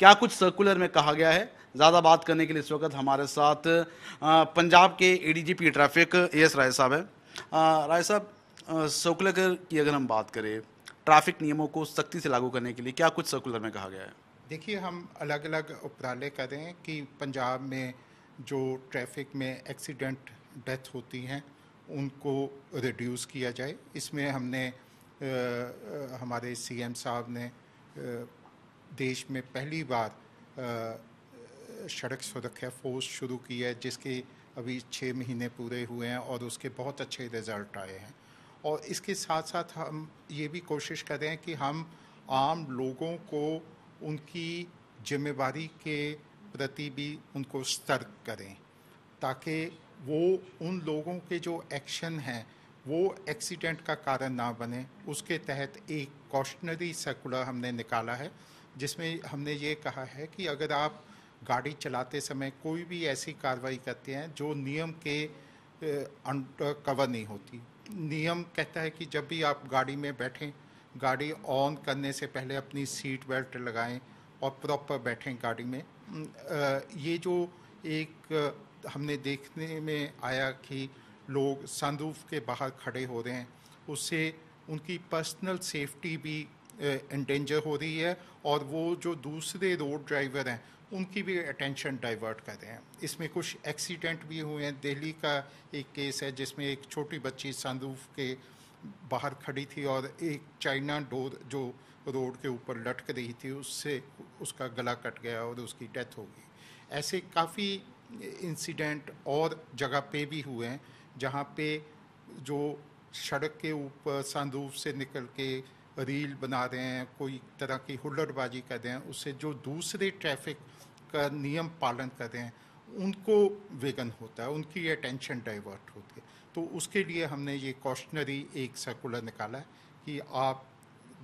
क्या कुछ सर्कुलर में कहा गया है। ज़्यादा बात करने के लिए इस वक्त हमारे साथ पंजाब के एडीजीपी ट्रैफिक एएस राय साहब हैं। राय साहब, सर्कुलर की अगर हम बात करें, ट्रैफिक नियमों को सख्ती से लागू करने के लिए क्या कुछ सर्कुलर में कहा गया है। देखिए, हम अलग अलग उपराले करें कि पंजाब में जो ट्रैफिक में एक्सीडेंट डेथ होती हैं उनको रिड्यूस किया जाए। इसमें हमने हमारे सीएम साहब ने देश में पहली बार सड़क सुरक्षा फोर्स शुरू की है, जिसके अभी 6 महीने पूरे हुए हैं और उसके बहुत अच्छे रिज़ल्ट आए हैं। और इसके साथ साथ हम ये भी कोशिश कर रहे हैं कि हम आम लोगों को उनकी जिम्मेवारी के प्रति भी उनको सतर्क करें, ताकि वो उन लोगों के जो एक्शन हैं वो एक्सीडेंट का कारण ना बने। उसके तहत एक कॉशनरी सर्कुलर हमने निकाला है, जिसमें हमने ये कहा है कि अगर आप गाड़ी चलाते समय कोई भी ऐसी कार्रवाई करते हैं जो नियम के अंडर कवर नहीं होती। नियम कहता है कि जब भी आप गाड़ी में बैठें, गाड़ी ऑन करने से पहले अपनी सीट बेल्ट लगाएं और प्रॉपर बैठें गाड़ी में। ये जो एक हमने देखने में आया कि लोग सनरूफ के बाहर खड़े हो रहे हैं, उससे उनकी पर्सनल सेफ्टी भी एंडेंजर हो रही है और वो जो दूसरे रोड ड्राइवर हैं उनकी भी अटेंशन डाइवर्ट कर रहे हैं। इसमें कुछ एक्सीडेंट भी हुए हैं। दिल्ली का एक केस है जिसमें एक छोटी बच्ची सनरूफ के बाहर खड़ी थी और एक चाइना डोर जो रोड के ऊपर लटक रही थी उससे उसका गला कट गया और उसकी डेथ हो गई। ऐसे काफ़ी इंसिडेंट और जगह पे भी हुए हैं जहाँ पे जो सड़क के ऊपर सनरूफ से निकल के रील बना रहे हैं, कोई तरह की हुल्लड़बाजी कर रहे हैं, उससे जो दूसरे ट्रैफिक का नियम पालन कर रहे हैं उनको विघन होता है, उनकी अटेंशन डाइवर्ट होती है। तो उसके लिए हमने ये कॉशनरी एक सर्कुलर निकाला है कि आप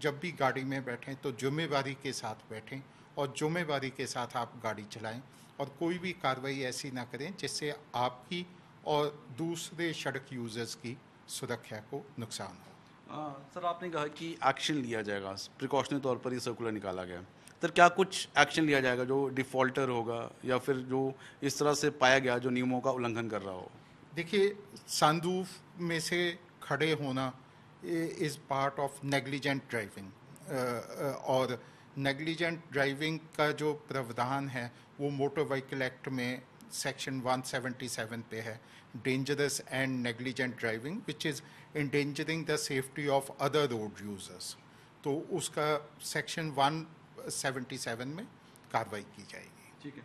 जब भी गाड़ी में बैठें तो जिम्मेवारी के साथ बैठें और जिम्मेवारी के साथ आप गाड़ी चलाएं और कोई भी कार्रवाई ऐसी ना करें जिससे आपकी और दूसरे सड़क यूजर्स की सुरक्षा को नुकसान हो। सर, आपने कहा कि एक्शन लिया जाएगा, प्रिकॉशनरी तौर पर ये सर्कुलर निकाला गया। सर, क्या कुछ एक्शन लिया जाएगा जो डिफ़ॉल्टर होगा या फिर जो इस तरह से पाया गया जो नियमों का उल्लंघन कर रहा हो। देखिए, सनरूफ में से खड़े होना is part of negligent driving और नेग्लिजेंट ड्राइविंग का जो प्रावधान है वो मोटर व्हीकल एक्ट में सेक्शन 177 पे है, dangerous and negligent driving which is engendering the safety of other road users. तो उसका सेक्शन 177 में कार्रवाई की जाएगी। ठीक है।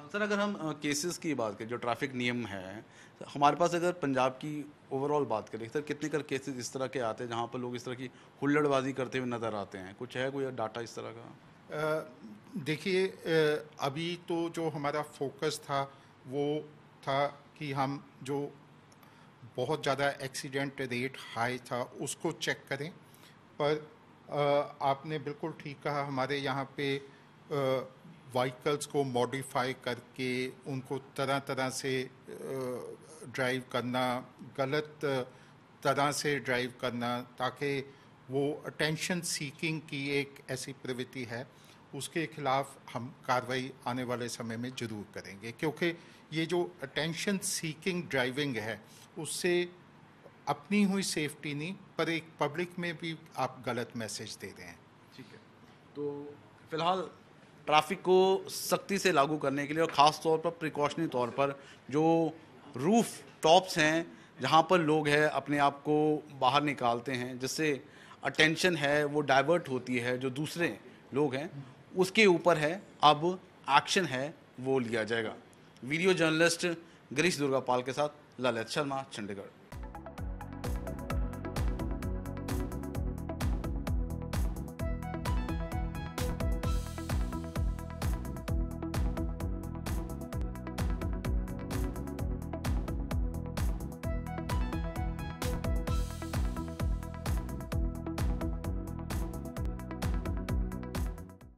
सर, अगर हम केसेस की बात करें, जो ट्रैफिक नियम है, हमारे पास अगर पंजाब की ओवरऑल बात करें, सर कितने कर केसेस इस तरह के आते हैं जहाँ पर लोग इस तरह की हुल्लड़बाजी करते हुए नज़र आते हैं? कुछ है कोई डाटा इस तरह का? देखिए, अभी तो जो हमारा फोकस था वो था कि हम जो बहुत ज़्यादा एक्सीडेंट रेट हाई था उसको चेक करें। पर आपने बिल्कुल ठीक कहा, हमारे यहाँ पे व्हीकल्स को मॉडिफाई करके उनको तरह तरह से ड्राइव करना, गलत तरह से ड्राइव करना, ताकि वो अटेंशन सीकिंग की एक ऐसी प्रवृत्ति है, उसके खिलाफ हम कार्रवाई आने वाले समय में ज़रूर करेंगे। क्योंकि ये जो अटेंशन सीकिंग ड्राइविंग है उससे अपनी हुई सेफ्टी नहीं पर एक पब्लिक में भी आप गलत मैसेज दे रहे हैं। ठीक है। तो फिलहाल ट्रैफिक को सख्ती से लागू करने के लिए और ख़ास तौर पर प्रिकॉशनरी तौर पर जो रूफ टॉप्स हैं जहाँ पर लोग हैं अपने आप को बाहर निकालते हैं, जिससे अटेंशन है वो डाइवर्ट होती है, जो दूसरे लोग हैं उसके ऊपर है, अब एक्शन है वो लिया जाएगा। वीडियो जर्नलिस्ट गिरीश दुर्गापाल के साथ ललित शर्मा, चंडीगढ़।